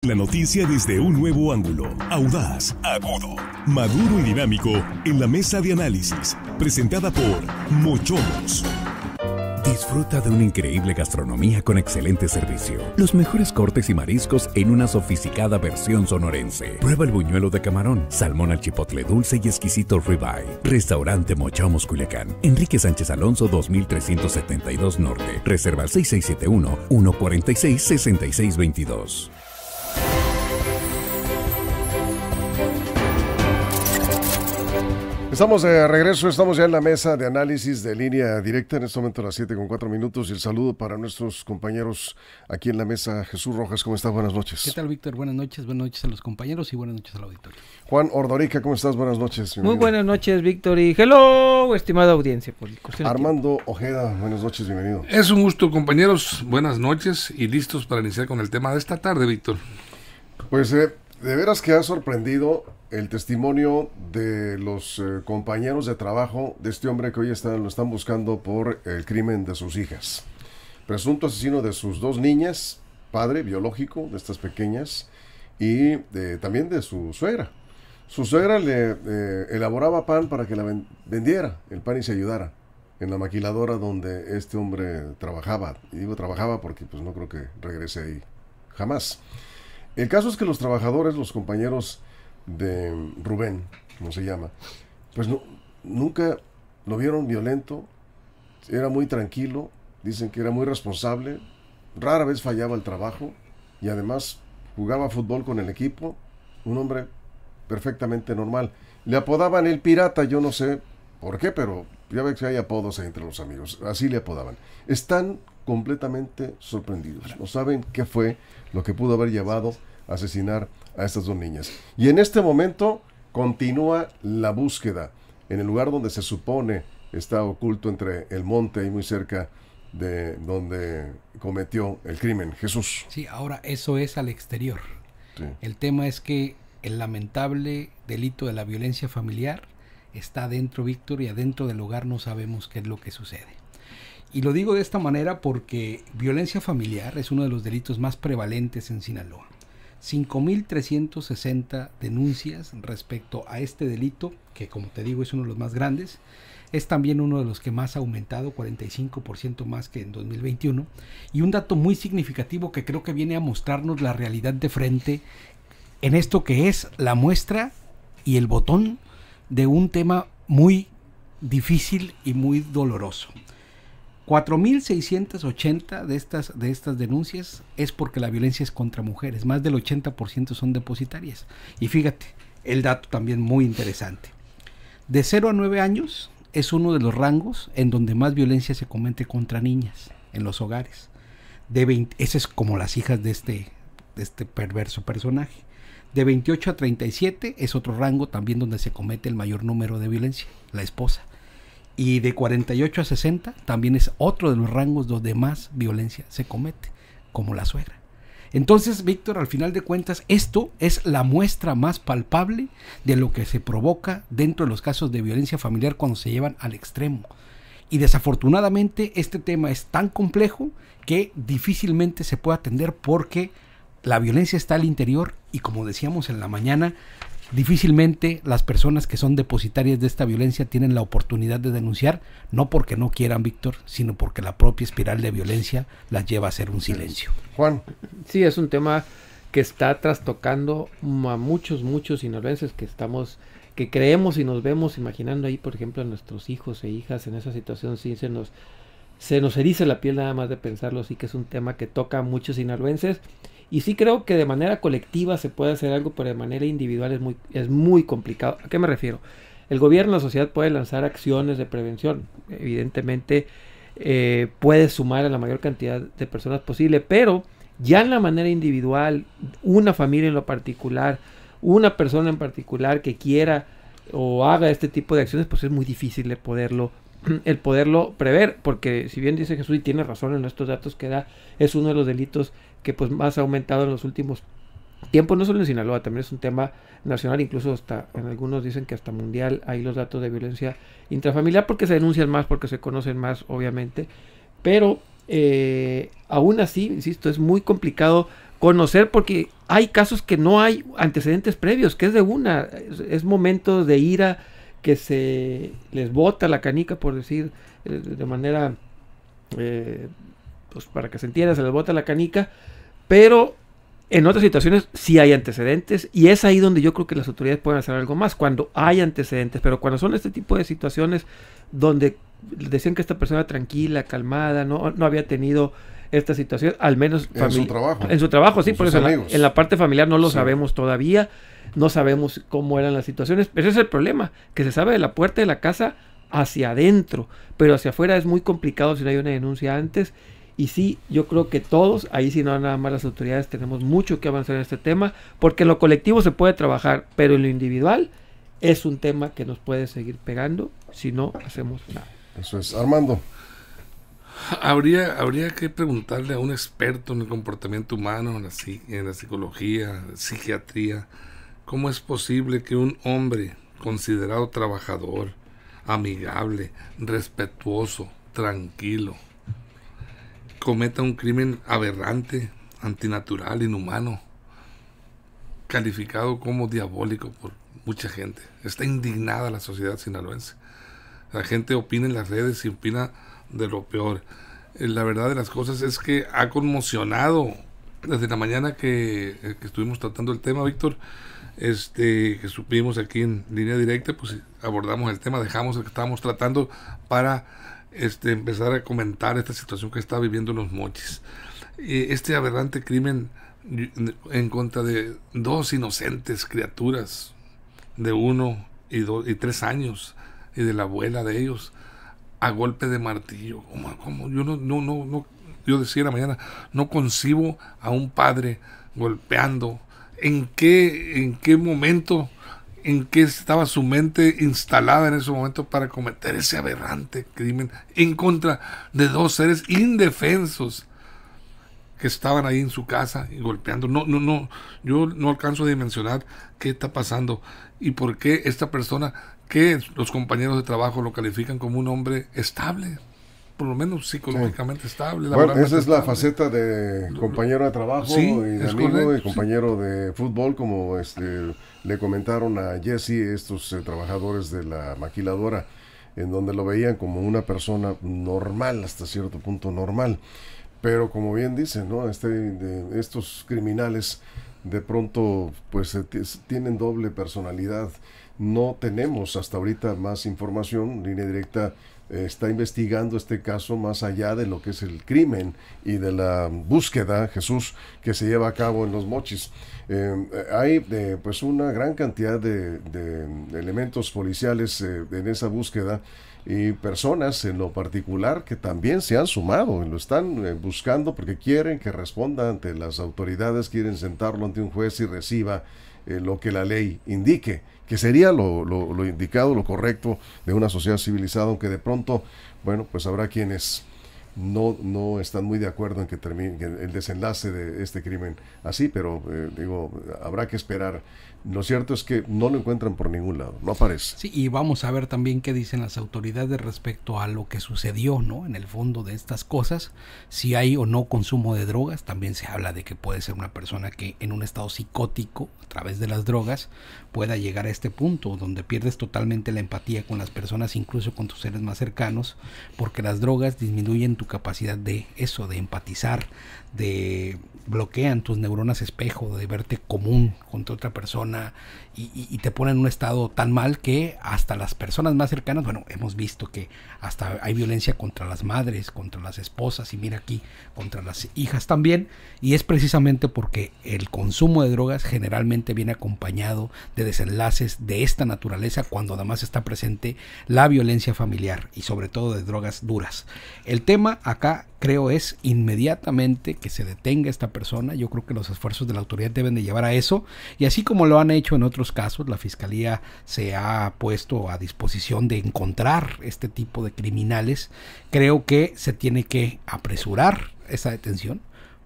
La noticia desde un nuevo ángulo, audaz, agudo, maduro y dinámico en la mesa de análisis, presentada por Mochomos. Disfruta de una increíble gastronomía con excelente servicio. Los mejores cortes y mariscos en una sofisticada versión sonorense. Prueba el buñuelo de camarón, salmón al chipotle dulce y exquisito ribeye. Restaurante Mochomos Culiacán. Enrique Sánchez Alonso 2372 Norte. Reserva al 6671-146-6622. Estamos de regreso, estamos ya en la mesa de análisis de Línea Directa, en este momento a las 7:04 y el saludo para nuestros compañeros aquí en la mesa. Jesús Rojas, ¿cómo estás? Buenas noches. ¿Qué tal, Víctor? Buenas noches a los compañeros y buenas noches al auditorio. Juan Ordorica, ¿cómo estás? Buenas noches. Muy buenas noches, Víctor, y hello, estimada audiencia. Armando Ojeda, buenas noches, bienvenido. Es un gusto, compañeros, buenas noches y listos para iniciar con el tema de esta tarde, Víctor. Pues de veras que ha sorprendido el testimonio de los compañeros de trabajo de este hombre que hoy lo están buscando por el crimen de sus hijas. Presunto asesino de sus dos niñas, padre biológico de estas pequeñas, y también de su suegra. Su suegra le elaboraba pan para que la vendiera el pan y se ayudara en la maquiladora donde este hombre trabajaba. Y digo trabajaba porque pues no creo que regrese ahí jamás. El caso es que los trabajadores, los compañeros de Rubén, como se llama, pues nunca lo vieron violento, era muy tranquilo, dicen que era muy responsable, rara vez fallaba el trabajo y además jugaba fútbol con el equipo, un hombre perfectamente normal. Le apodaban el pirata, yo no sé por qué, pero ya ves que hay apodos entre los amigos, así le apodaban. Están completamente sorprendidos, no saben qué fue lo que pudo haber llevado a asesinar a estas dos niñas. Y en este momento continúa la búsqueda en el lugar donde se supone está oculto entre el monte y muy cerca de donde cometió el crimen. Jesús. Sí, ahora eso es al exterior. Sí. El tema es que el lamentable delito de la violencia familiar está adentro, Víctor, y adentro del hogar no sabemos qué es lo que sucede. Y lo digo de esta manera porque violencia familiar es uno de los delitos más prevalentes en Sinaloa. 5,360 denuncias respecto a este delito, que como te digo es uno de los más grandes, es también uno de los que más ha aumentado, 45% más que en 2021, y un dato muy significativo que creo que viene a mostrarnos la realidad de frente en esto que es la muestra y el botón de un tema muy difícil y muy doloroso. 4,680 de estas denuncias es porque la violencia es contra mujeres, más del 80% son depositarias. Y fíjate, el dato también muy interesante. De 0 a 9 años es uno de los rangos en donde más violencia se comete contra niñas en los hogares. Ese es como las hijas de este perverso personaje. De 28 a 37 es otro rango también donde se comete el mayor número de violencia, la esposa. Y de 48 a 60 también es otro de los rangos donde más violencia se comete, como la suegra. Entonces, Víctor, al final de cuentas, esto es la muestra más palpable de lo que se provoca dentro de los casos de violencia familiar cuando se llevan al extremo. Y desafortunadamente este tema es tan complejo que difícilmente se puede atender porque la violencia está al interior y, como decíamos en la mañana, difícilmente las personas que son depositarias de esta violencia tienen la oportunidad de denunciar, no porque no quieran, Víctor, sino porque la propia espiral de violencia las lleva a hacer un silencio. Juan. Sí, es un tema que está trastocando a muchos sinaloenses que creemos y nos vemos imaginando ahí, por ejemplo, a nuestros hijos e hijas en esa situación. Sí, se nos eriza la piel nada más de pensarlo, sí que es un tema que toca a muchos sinaloenses. Y sí creo que de manera colectiva se puede hacer algo, pero de manera individual es muy complicado. ¿A qué me refiero? El gobierno, la sociedad puede lanzar acciones de prevención. Evidentemente puede sumar a la mayor cantidad de personas posible, pero ya en la manera individual, una familia en lo particular, una persona en particular que quiera o haga este tipo de acciones, pues es muy difícil de poderlo prever, porque si bien dice Jesús y tiene razón en estos datos que da, es uno de los delitos que pues más ha aumentado en los últimos tiempos, no solo en Sinaloa, también es un tema nacional, incluso hasta en algunos dicen que hasta mundial hay los datos de violencia intrafamiliar porque se denuncian más, porque se conocen más, obviamente, pero aún así, insisto, es muy complicado conocer, porque hay casos que no hay antecedentes previos, que es de una, es momentos de ira que se les bota la canica, por decir de manera, pues para que se entienda, se les bota la canica, pero en otras situaciones sí hay antecedentes, y es ahí donde yo creo que las autoridades pueden hacer algo más, cuando hay antecedentes. Pero cuando son este tipo de situaciones donde decían que esta persona tranquila, calmada, no había tenido esta situación, al menos en su trabajo. En su trabajo, sí, por eso en la parte familiar no lo sí. sabemos todavía, no sabemos cómo eran las situaciones, pero ese es el problema, que se sabe de la puerta de la casa hacia adentro, pero hacia afuera es muy complicado si no hay una denuncia antes. Y sí, yo creo que todos, ahí sí no nada más las autoridades, tenemos mucho que avanzar en este tema, porque en lo colectivo se puede trabajar, pero en lo individual es un tema que nos puede seguir pegando si no hacemos nada. Eso es. Armando. Habría que preguntarle a un experto en el comportamiento humano, en la psicología, psiquiatría, cómo es posible que un hombre considerado trabajador, amigable, respetuoso, tranquilo, cometa un crimen aberrante, antinatural, inhumano, calificado como diabólico por mucha gente. Está indignada la sociedad sinaloense. La gente opina en las redes y opina de lo peor. La verdad de las cosas es que ha conmocionado desde la mañana que estuvimos tratando el tema, Víctor, que supimos aquí en Línea Directa, pues abordamos el tema, dejamos el que estábamos tratando para empezar a comentar esta situación que está viviendo Los Mochis. Este aberrante crimen en contra de dos inocentes criaturas de 1 y 3 años y de la abuela de ellos, a golpe de martillo. Como yo decía la mañana, no concibo a un padre golpeando. ¿En qué momento? ¿En qué estaba su mente instalada en ese momento para cometer ese aberrante crimen en contra de dos seres indefensos que estaban ahí en su casa y golpeando? Yo no alcanzo a dimensionar qué está pasando y por qué esta persona, que los compañeros de trabajo lo califican como un hombre estable, por lo menos psicológicamente estable. Bueno, esa es la faceta de compañero de trabajo, sí, y de amigo, correcto, y compañero de fútbol, como le comentaron a Jesse estos trabajadores de la maquiladora, en donde lo veían como una persona normal, hasta cierto punto normal. Pero como bien dicen, ¿no? Estos criminales de pronto pues tienen doble personalidad. No tenemos hasta ahorita más información. Línea Directa está investigando este caso más allá de lo que es el crimen y de la búsqueda, Jesús, que se lleva a cabo en Los Mochis. Hay pues una gran cantidad de elementos policiales en esa búsqueda, y personas en lo particular que también se han sumado, lo están buscando porque quieren que responda ante las autoridades, quieren sentarlo ante un juez y reciba lo que la ley indique, que sería lo indicado, lo correcto de una sociedad civilizada, aunque de pronto, bueno, pues habrá quienes no están muy de acuerdo en que termine el desenlace de este crimen así, pero habrá que esperar. Lo cierto es que no lo encuentran por ningún lado, no aparece. Sí, y vamos a ver también qué dicen las autoridades respecto a lo que sucedió, ¿no? En el fondo de estas cosas, si hay o no consumo de drogas. También se habla de que puede ser una persona que en un estado psicótico, a través de las drogas, pueda llegar a este punto donde pierdes totalmente la empatía con las personas, incluso con tus seres más cercanos, porque las drogas disminuyen tu capacidad de empatizar, bloquean tus neuronas espejo, de verte común contra otra persona, y te ponen en un estado tan mal que hasta las personas más cercanas, bueno, hemos visto que hasta hay violencia contra las madres, contra las esposas, y mira aquí, contra las hijas también, y es precisamente porque el consumo de drogas generalmente viene acompañado de desenlaces de esta naturaleza, cuando además está presente la violencia familiar y sobre todo de drogas duras. El tema acá creo es inmediatamente que se detenga esta persona. Yo creo que los esfuerzos de la autoridad deben de llevar a eso, y así como lo han hecho en otros casos, la Fiscalía se ha puesto a disposición de encontrar este tipo de criminales. Creo que se tiene que apresurar esa detención,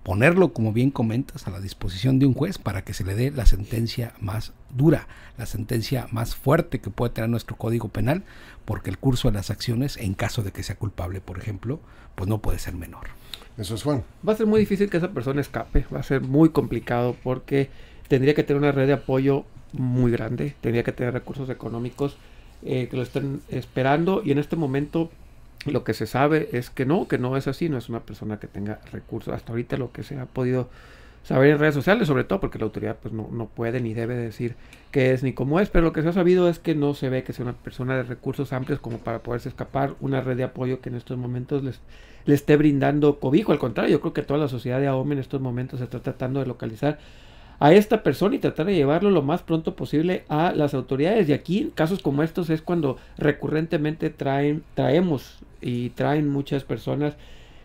ponerlo, como bien comentas, a la disposición de un juez para que se le dé la sentencia más dura, la sentencia más fuerte que puede tener nuestro Código Penal, porque el curso de las acciones, en caso de que sea culpable, por ejemplo, pues no puede ser menor. Eso es, Juan. Va a ser muy difícil que esa persona escape, va a ser muy complicado porque tendría que tener una red de apoyo muy grande, tendría que tener recursos económicos que lo estén esperando, y en este momento lo que se sabe es que no es así, no es una persona que tenga recursos. Hasta ahorita lo que se ha podido saber en redes sociales, sobre todo porque la autoridad pues no puede ni debe decir qué es ni cómo es, pero lo que se ha sabido es que no se ve que sea una persona de recursos amplios como para poderse escapar, una red de apoyo que en estos momentos le esté brindando cobijo. Al contrario, yo creo que toda la sociedad de AOME en estos momentos se está tratando de localizar a esta persona y tratar de llevarlo lo más pronto posible a las autoridades. Y aquí, casos como estos, es cuando recurrentemente traen muchas personas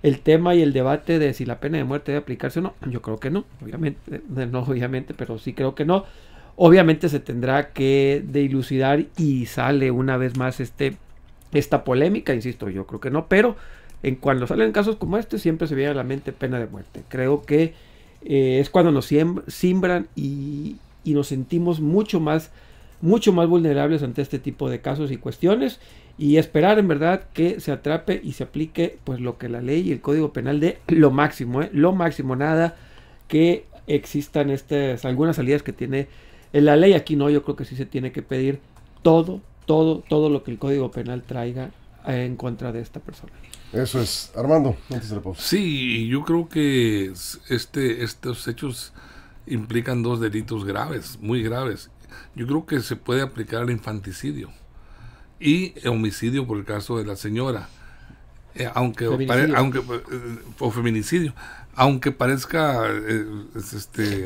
el tema y el debate de si la pena de muerte debe aplicarse o no. Yo creo que no, obviamente, pero sí creo que no. Obviamente se tendrá que dilucidar y sale una vez más esta polémica, insisto, yo creo que no, pero cuando salen casos como este siempre se viene a la mente pena de muerte. Creo que es cuando nos simbran y nos sentimos mucho más vulnerables ante este tipo de casos y cuestiones, y esperar en verdad que se atrape y se aplique pues lo que la ley y el Código Penal de lo máximo, nada que existan algunas salidas que tiene la ley. Aquí no, yo creo que sí se tiene que pedir todo lo que el Código Penal traiga en contra de esta persona. Eso es. Armando, antes de la pausa. Sí, yo creo que estos hechos implican dos delitos graves, muy graves. Yo creo que se puede aplicar el infanticidio y homicidio por el caso de la señora, o feminicidio, aunque parezca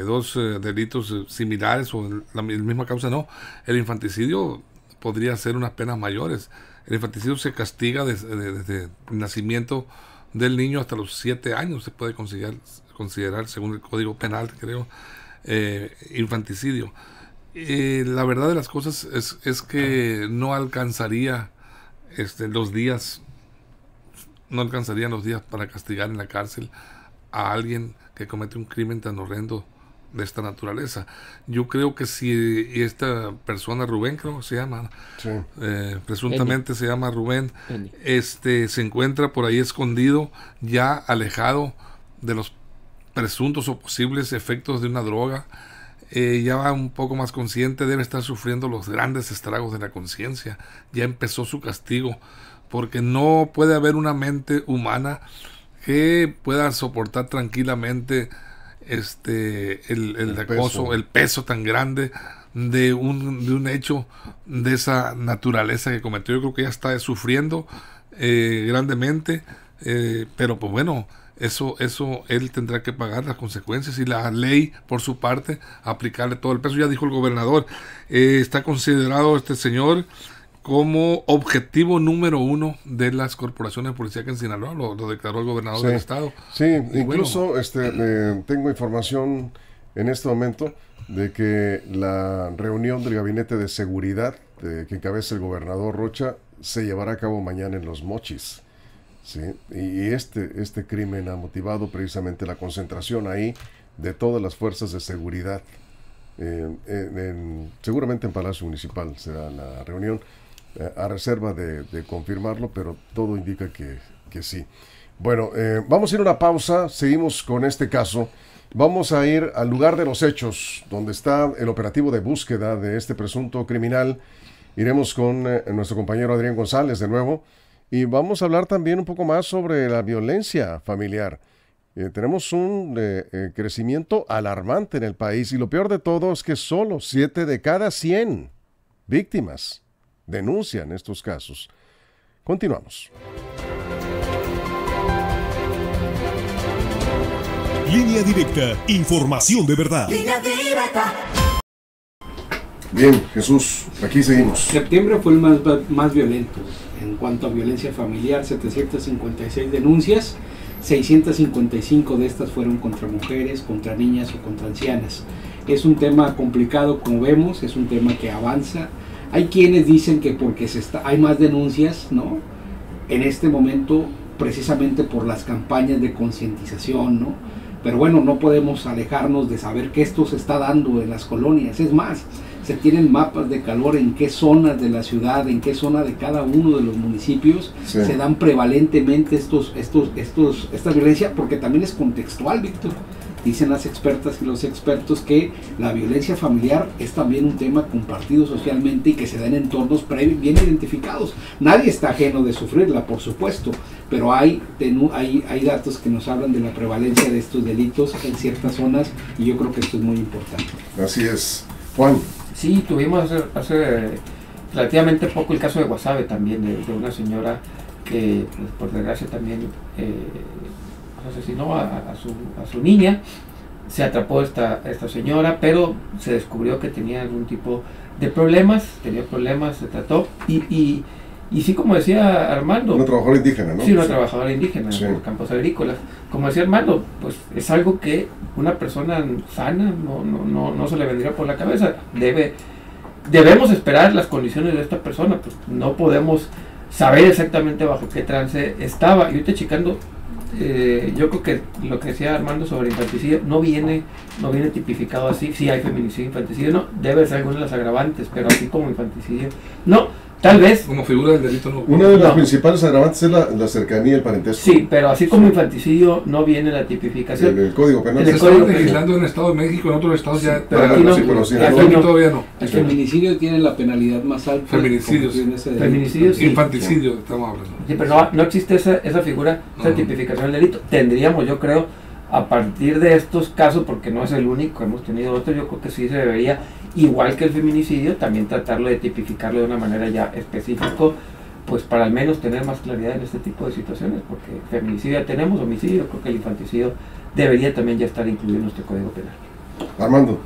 dos delitos similares o la misma causa, no. El infanticidio podría ser unas penas mayores. El infanticidio se castiga desde el nacimiento del niño hasta los 7 años, se puede considerar según el Código Penal, creo, infanticidio. La verdad de las cosas es que no alcanzarían los días para castigar en la cárcel a alguien que comete un crimen tan horrendo de esta naturaleza. Yo creo que si esta persona, Rubén creo que se llama, sí. Presuntamente se llama Rubén, se encuentra por ahí escondido, ya alejado de los presuntos o posibles efectos de una droga, ya va un poco más consciente, debe estar sufriendo los grandes estragos de la conciencia, ya empezó su castigo, porque no puede haber una mente humana que pueda soportar tranquilamente el acoso, el peso tan grande de un hecho de esa naturaleza que cometió. Yo creo que ya está sufriendo grandemente, pero pues bueno, eso él tendrá que pagar las consecuencias, y la ley por su parte aplicarle todo el peso. Ya dijo el gobernador, está considerado este señor como objetivo número 1 de las corporaciones policíacas en Sinaloa, lo declaró el gobernador del estado. Sí, y incluso tengo información en este momento de que la reunión del gabinete de seguridad que encabeza el gobernador Rocha se llevará a cabo mañana en Los Mochis. Sí, y este crimen ha motivado precisamente la concentración ahí de todas las fuerzas de seguridad. Seguramente en Palacio Municipal será la reunión, a reserva de confirmarlo, pero todo indica que sí. Bueno, vamos a ir a una pausa, seguimos con este caso. Vamos a ir al lugar de los hechos, donde está el operativo de búsqueda de este presunto criminal. Iremos con nuestro compañero Adrián González de nuevo, y vamos a hablar también un poco más sobre la violencia familiar. Tenemos un crecimiento alarmante en el país, y lo peor de todo es que solo 7 de cada 100 víctimas denuncian estos casos. Continuamos. Línea Directa, información de verdad. Línea Directa. Bien, Jesús, aquí seguimos. Septiembre fue el más violento en cuanto a violencia familiar, 756 denuncias, 655 de estas fueron contra mujeres, contra niñas o contra ancianas. Es un tema complicado, como vemos, es un tema que avanza. Hay quienes dicen que porque hay más denuncias, ¿no? En este momento, precisamente por las campañas de concientización, ¿no? Pero bueno, no podemos alejarnos de saber que esto se está dando en las colonias. Es más, se tienen mapas de calor en qué zonas de la ciudad, en qué zona de cada uno de los municipios se dan prevalentemente esta violencia, porque también es contextual, Víctor. Dicen las expertas y los expertos que la violencia familiar es también un tema compartido socialmente y que se da en entornos bien identificados. Nadie está ajeno de sufrirla, por supuesto, pero hay datos que nos hablan de la prevalencia de estos delitos en ciertas zonas y yo creo que esto es muy importante. Así es. Juan. Sí, tuvimos hace relativamente poco el caso de Guasave también, de una señora que, pues, por desgracia también asesinó a su niña. Se atrapó esta señora, pero se descubrió que tenía algún tipo de problemas, se trató y sí, como decía Armando, una trabajadora indígena, ¿no? Sí, una trabajadora indígena en los campos agrícolas. Como decía Armando, pues es algo que una persona sana no se le vendría por la cabeza. Debemos esperar las condiciones de esta persona, pues no podemos saber exactamente bajo qué trance estaba. Y ahorita checando, yo creo que lo que decía Armando sobre infanticidio no viene tipificado así. Sí hay feminicidio, infanticidio no, debe ser alguna de las agravantes, pero así como infanticidio no. Tal vez. Como figura del delito no. Una de las principales agravantes es la cercanía y el parentesco. Sí, pero así como infanticidio no viene la tipificación. En el Código Penal. Se está legislando en el Estado de México, en otros estados ya. Pero aquí no, aquí todavía no. El feminicidio tiene la penalidad más alta. Feminicidios. Feminicidios, sí. Infanticidio, estamos hablando. Sí, pero no existe esa figura, esa tipificación del delito. Tendríamos, yo creo, a partir de estos casos, porque no es el único, hemos tenido otros, yo creo que sí se debería, igual que el feminicidio, también tratarlo de tipificarlo de una manera ya específica, pues para al menos tener más claridad en este tipo de situaciones, porque feminicidio ya tenemos, homicidio, creo que el infanticidio debería también ya estar incluido en nuestro Código Penal. Armando.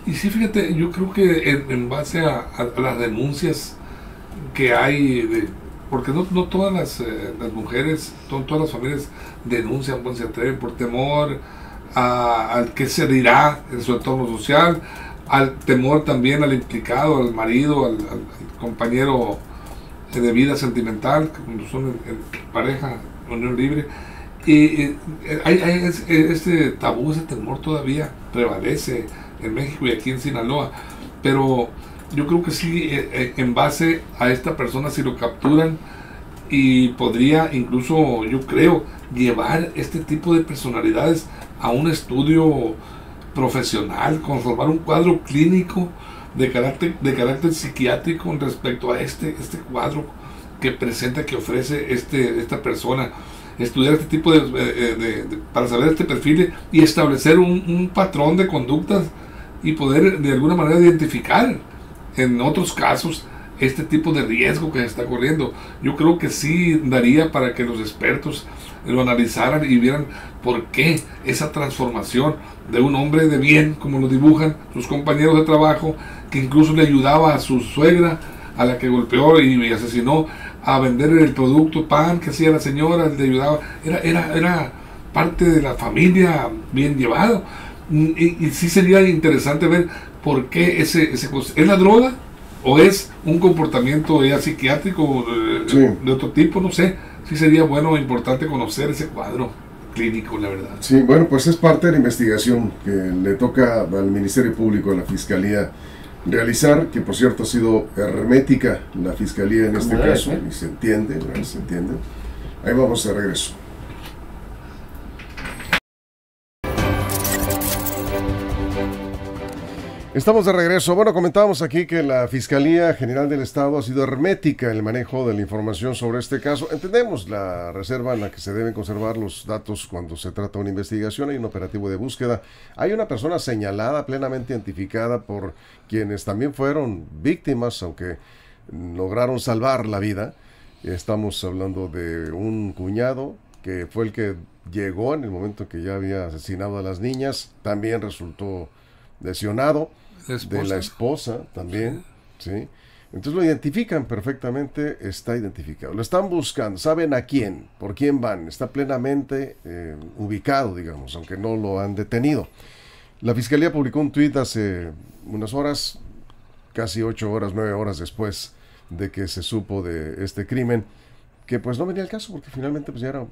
Y sí, fíjate, yo creo que en base a las denuncias que hay, porque no todas las mujeres, todas las familias denuncian, pues se atreven por temor al que se dirá en su entorno social, al temor también al implicado, al marido, al compañero de vida sentimental, cuando son en pareja, unión libre. Y hay este tabú, ese temor todavía prevalece en México y aquí en Sinaloa, pero yo creo que sí, en base a esta persona, si lo capturan, y podría incluso, yo creo, llevar este tipo de personalidades a un estudio profesional, conformar un cuadro clínico de carácter psiquiátrico respecto a este cuadro que presenta, que ofrece esta persona, estudiar este tipo para saber este perfil y establecer un patrón de conductas y poder de alguna manera identificar en otros casos este tipo de riesgo que se está corriendo. Yo creo que sí daría para que los expertos lo analizaran y vieran por qué esa transformación de un hombre de bien, como lo dibujan sus compañeros de trabajo, que incluso le ayudaba a su suegra, a la que golpeó y asesinó, a vender el producto pan que hacía la señora, le ayudaba, era parte de la familia bien llevado. Y sí sería interesante ver por qué ¿es la droga o es un comportamiento ya psiquiátrico de otro tipo? No sé, sí sería bueno e importante conocer ese cuadro clínico, la verdad. Sí, bueno, pues es parte de la investigación que le toca al Ministerio Público, a la Fiscalía realizar, que por cierto ha sido hermética la Fiscalía en este caso, y se entiende. Ahí vamos de regreso. Estamos de regreso. Bueno, comentábamos aquí que la Fiscalía General del Estado ha sido hermética en el manejo de la información sobre este caso. Entendemos la reserva en la que se deben conservar los datos cuando se trata de una investigación. Hay un operativo de búsqueda. Hay una persona señalada, plenamente identificada por quienes también fueron víctimas, aunque lograron salvar la vida. Estamos hablando de un cuñado que fue el que llegó en el momento que ya había asesinado a las niñas. También resultó lesionado, de la esposa también, ¿sí? Entonces lo identifican perfectamente, está identificado. Lo están buscando, saben a quién, por quién van, está plenamente ubicado, digamos, aunque no lo han detenido. La Fiscalía publicó un tuit hace unas horas, casi 8 horas, 9 horas después de que se supo de este crimen, que pues no venía al caso, porque finalmente pues ya era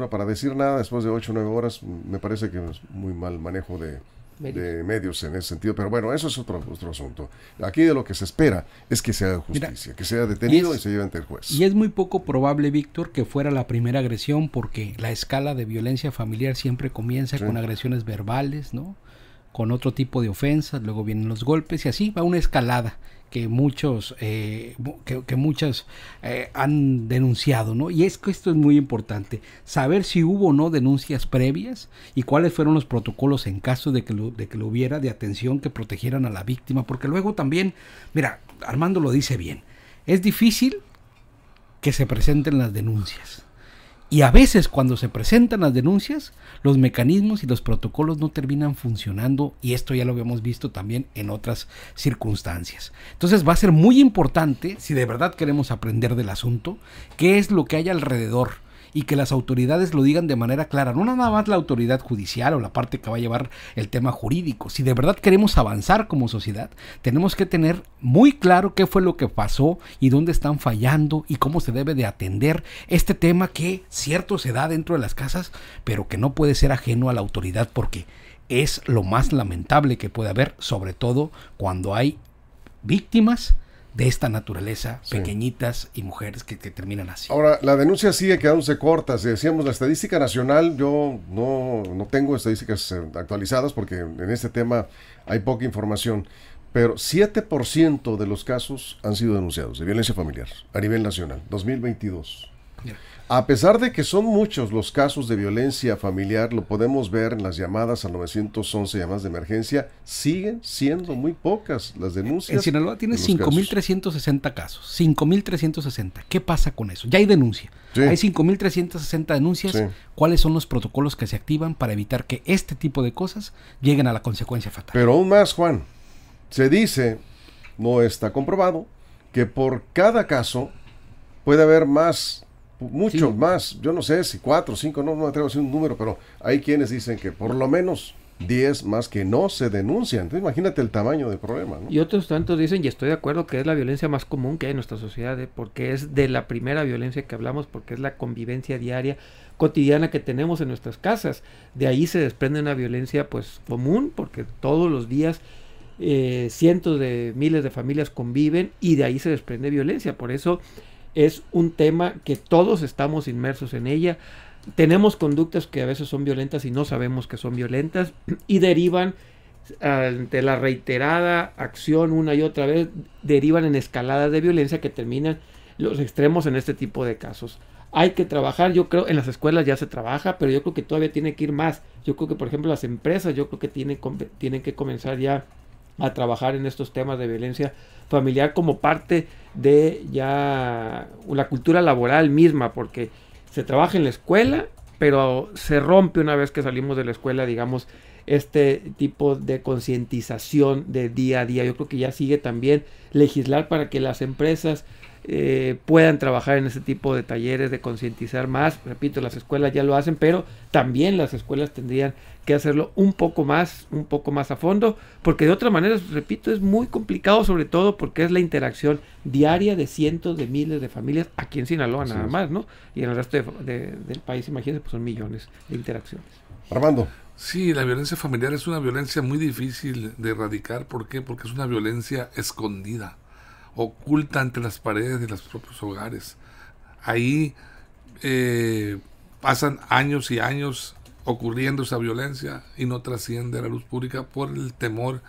para decir nada después de 8 o 9 horas, me parece que es muy mal manejo de medios en ese sentido, pero bueno, eso es otro asunto. Aquí de lo que se espera es que se haga justicia, que sea detenido y se lleve ante el juez. Y es muy poco probable, Víctor, que fuera la primera agresión, porque la escala de violencia familiar siempre comienza con agresiones verbales, ¿no? Con otro tipo de ofensas, luego vienen los golpes y así va una escalada que muchos han denunciado, ¿no? Y es que esto es muy importante, saber si hubo o no denuncias previas y cuáles fueron los protocolos en caso de que lo hubiera, de atención, que protegieran a la víctima, porque luego también, mira, Armando lo dice bien, es difícil que se presenten las denuncias. Y a veces cuando se presentan las denuncias, los mecanismos y los protocolos no terminan funcionando, y esto ya lo habíamos visto también en otras circunstancias. Entonces va a ser muy importante, si de verdad queremos aprender del asunto, qué es lo que hay alrededor, y que las autoridades lo digan de manera clara, no nada más la autoridad judicial o la parte que va a llevar el tema jurídico. Si de verdad queremos avanzar como sociedad, tenemos que tener muy claro qué fue lo que pasó y dónde están fallando y cómo se debe de atender este tema que cierto se da dentro de las casas, pero que no puede ser ajeno a la autoridad, porque es lo más lamentable que puede haber, sobre todo cuando hay víctimas de esta naturaleza, pequeñitas y mujeres que terminan así. Ahora, la denuncia sigue quedándose corta. Si decíamos la estadística nacional, yo no tengo estadísticas actualizadas porque en este tema hay poca información, pero 7% de los casos han sido denunciados de violencia familiar a nivel nacional, 2022. Yeah. A pesar de que son muchos los casos de violencia familiar, lo podemos ver en las llamadas al 911, llamadas de emergencia, siguen siendo muy pocas las denuncias. En Sinaloa tiene 5.360 casos, 5.360. ¿Qué pasa con eso? Ya hay denuncia. Sí. Hay 5.360 denuncias. Sí. ¿Cuáles son los protocolos que se activan para evitar que este tipo de cosas lleguen a la consecuencia fatal? Pero aún más, Juan, se dice, no está comprobado, que por cada caso puede haber mucho más, yo no sé si 4 o 5, no me atrevo a decir un número, pero hay quienes dicen que por lo menos 10 más que no se denuncian. Entonces imagínate el tamaño del problema, ¿no? Y otros tantos dicen, y estoy de acuerdo, que es la violencia más común que hay en nuestra sociedad, porque es de la primera violencia que hablamos, porque es la convivencia diaria, cotidiana que tenemos en nuestras casas. De ahí se desprende una violencia pues común, porque todos los días cientos de miles de familias conviven y de ahí se desprende violencia. Por eso es un tema que todos estamos inmersos en ella. Tenemos conductas que a veces son violentas y no sabemos que son violentas y derivan ante la reiterada acción una y otra vez, derivan en escaladas de violencia que terminan los extremos en este tipo de casos. Hay que trabajar, yo creo, en las escuelas ya se trabaja, pero yo creo que todavía tiene que ir más. Yo creo que, por ejemplo, las empresas, yo creo que tienen que comenzar ya a trabajar en estos temas de violencia familiar como parte de ya la cultura laboral misma, porque se trabaja en la escuela, pero se rompe una vez que salimos de la escuela, digamos, este tipo de concientización de día a día. Yo creo que ya sigue también legislar para que las empresas puedan trabajar en ese tipo de talleres de concientizar más. Repito, las escuelas ya lo hacen, pero también las escuelas tendrían que hacerlo un poco más a fondo, porque de otra manera, repito, es muy complicado, sobre todo porque es la interacción diaria de cientos de miles de familias aquí en Sinaloa nada más, ¿no? Y en el resto del país, imagínense, pues son millones de interacciones. Armando. Sí, la violencia familiar es una violencia muy difícil de erradicar. ¿Por qué? Porque es una violencia escondida, oculta entre las paredes de los propios hogares. Ahí pasan años y años ocurriendo esa violencia y no trasciende a la luz pública por el temor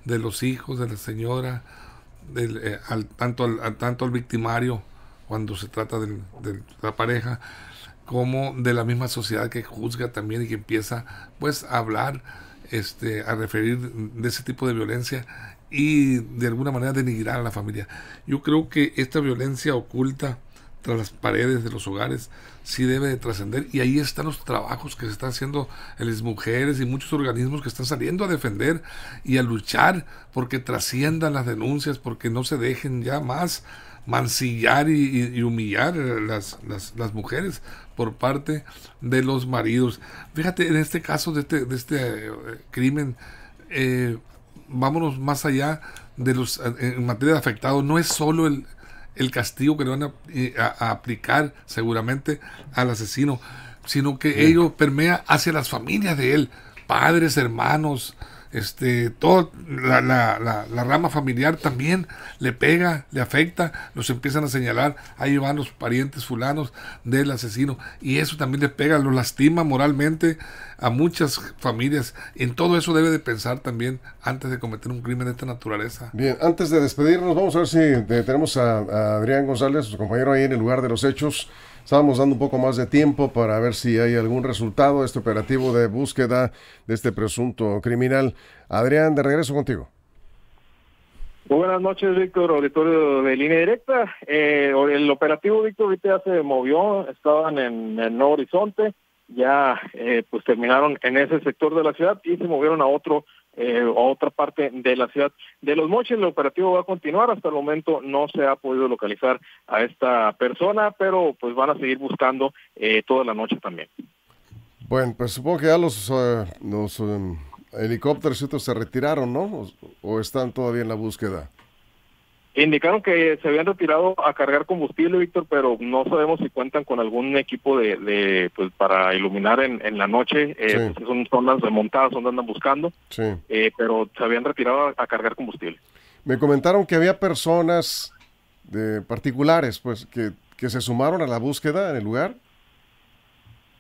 de los hijos, de la señora, tanto al victimario cuando se trata de la pareja, como de la misma sociedad que juzga también y que empieza pues a hablar, a referir de ese tipo de violencia y de alguna manera denigrar a la familia. Yo creo que esta violencia oculta tras las paredes de los hogares sí debe de trascender, y ahí están los trabajos que se están haciendo en las mujeres y muchos organismos que están saliendo a defender y a luchar porque trasciendan las denuncias, porque no se dejen ya más mancillar y humillar las mujeres por parte de los maridos. Fíjate, en este caso de este crimen, vámonos más allá de en materia de afectados. No es solo el castigo que le van a aplicar seguramente al asesino, sino que ello permea hacia las familias de él, padres, hermanos, toda la rama familiar también le pega, le afecta, los empiezan a señalar, ahí van los parientes fulanos del asesino, y eso también le pega, lo lastima moralmente a muchas familias. En todo eso debe de pensar también antes de cometer un crimen de esta naturaleza. Bien, antes de despedirnos, vamos a ver si tenemos a Adrián González, su compañero, ahí en el lugar de los hechos. Estábamos dando un poco más de tiempo para ver si hay algún resultado de este operativo de búsqueda de este presunto criminal. Adrián, de regreso contigo. Muy buenas noches, Víctor, auditorio de Línea Directa. El operativo, Víctor, ahorita ya se movió, estaban en el Nuevo Horizonte, ya pues terminaron en ese sector de la ciudad y se movieron a otra parte de la ciudad de Los Mochis. El operativo va a continuar. Hasta el momento no se ha podido localizar a esta persona, pero pues van a seguir buscando toda la noche también. Bueno, pues supongo que ya los helicópteros y otros se retiraron, ¿no? ¿O están todavía en la búsqueda? Indicaron que se habían retirado a cargar combustible, Víctor, pero no sabemos si cuentan con algún equipo de pues para iluminar en la noche. Sí. Pues son zonas remontadas donde andan buscando, Sí. Pero se habían retirado a cargar combustible. Me comentaron que había personas particulares, pues, que se sumaron a la búsqueda en el lugar.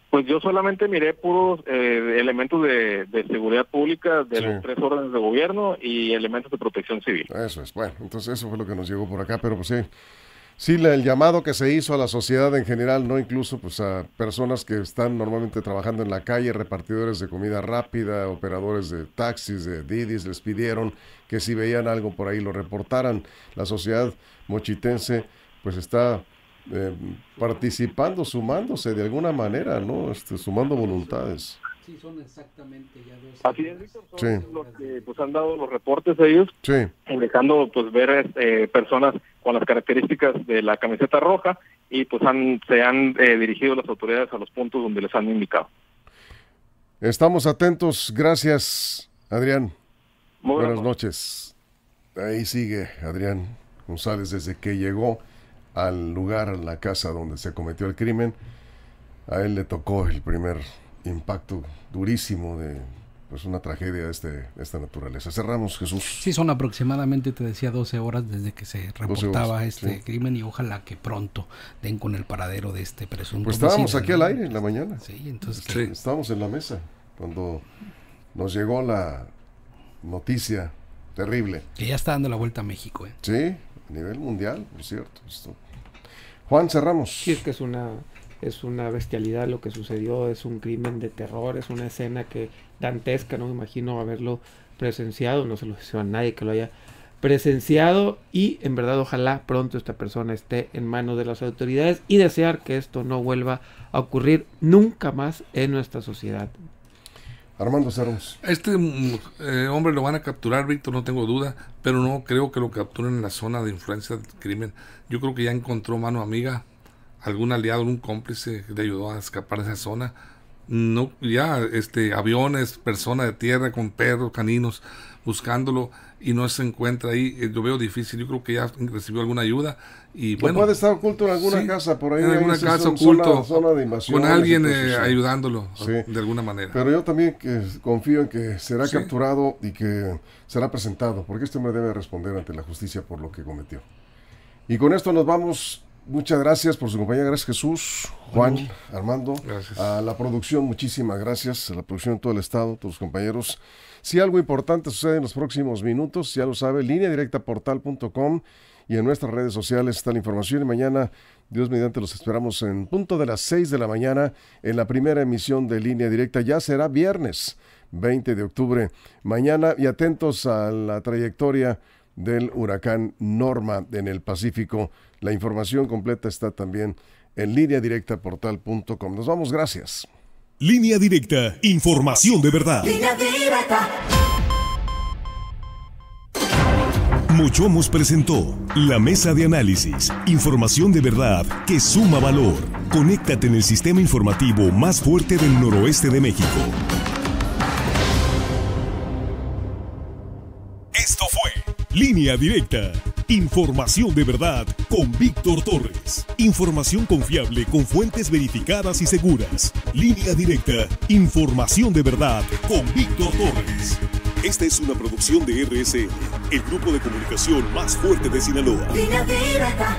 Pues yo solamente miré puros elementos de seguridad pública de Sí. los 3 órdenes de gobierno y elementos de protección civil. Eso es, bueno, entonces eso fue lo que nos llegó por acá, pero pues sí, el llamado que se hizo a la sociedad en general, no incluso pues a personas que están normalmente trabajando en la calle, repartidores de comida rápida, operadores de taxis, de Didis, les pidieron que si veían algo por ahí lo reportaran. La sociedad mochitense pues está participando, sumándose de alguna manera, ¿no? Sumando voluntades. Sí, son exactamente ya 2. Así es, Víctor, son Sí. los que pues han dado los reportes de ellos, Sí, dejando pues ver personas con las características de la camiseta roja y pues se han dirigido las autoridades a los puntos donde les han indicado. estamos atentos. Gracias, Adrián. Muy Buenas noches. Ahí sigue Adrián González desde que llegó al lugar, a la casa donde se cometió el crimen. A él le tocó el primer impacto durísimo de pues una tragedia de esta naturaleza. Cerramos, Jesús. Sí, son aproximadamente, te decía, 12 horas desde que se reportaba horas, este sí. crimen, y ojalá que pronto den con el paradero de este presunto Pues estábamos homicida, aquí ¿no? al aire en la mañana. Sí, entonces Sí. Estábamos en la mesa cuando nos llegó la noticia terrible. que ya está dando la vuelta a México. Sí, a nivel mundial, por cierto. Juan, cerramos. Sí, es que es una bestialidad lo que sucedió, es un crimen de terror, es una escena que dantesca, no me imagino haberlo presenciado, no se lo deseo a nadie que lo haya presenciado, y en verdad ojalá pronto esta persona esté en manos de las autoridades y desear que esto no vuelva a ocurrir nunca más en nuestra sociedad. Armando, cerramos. Hombre lo van a capturar, Víctor, no tengo duda, pero no creo que lo capturen en la zona de influencia del crimen. Yo creo que ya encontró mano amiga, algún aliado, un cómplice que le ayudó a escapar de esa zona. No, ya aviones, personas de tierra con perros, caninos, buscándolo, y no se encuentra ahí. Lo veo difícil. Yo creo que ya recibió alguna ayuda y bueno, puede estar oculto en alguna sí, casa por ahí. en alguna ahí casa es zona oculto, de invasión, con alguien entonces, sí. ayudándolo Sí. de alguna manera. Pero yo también confío en que será Sí. capturado y que será presentado, porque este hombre debe responder ante la justicia por lo que cometió. Y con esto nos vamos. Muchas gracias por su compañía. Gracias, Jesús, Juan, Armando. Gracias. A la producción, muchísimas gracias. A la producción de todo el estado, todos los compañeros. Si algo importante sucede en los próximos minutos, ya lo sabe, lineadirectaportal.com, y en nuestras redes sociales está la información. Y mañana, Dios mediante, los esperamos en punto de las 6 de la mañana en la primera emisión de Línea Directa. Ya será viernes 20 de octubre. Mañana, y atentos a la trayectoria del huracán Norma en el Pacífico. La información completa está también en lineadirectaportal.com. Nos vamos, gracias. Línea Directa, información de verdad. Línea Directa. Mochomos presentó la mesa de análisis, información de verdad que suma valor. Conéctate en el sistema informativo más fuerte del noroeste de México. Esto fue Línea Directa. Información de verdad con Víctor Torres. Información confiable con fuentes verificadas y seguras. Línea Directa. Información de verdad con Víctor Torres. Esta es una producción de RSN, el grupo de comunicación más fuerte de Sinaloa. Línea Directa.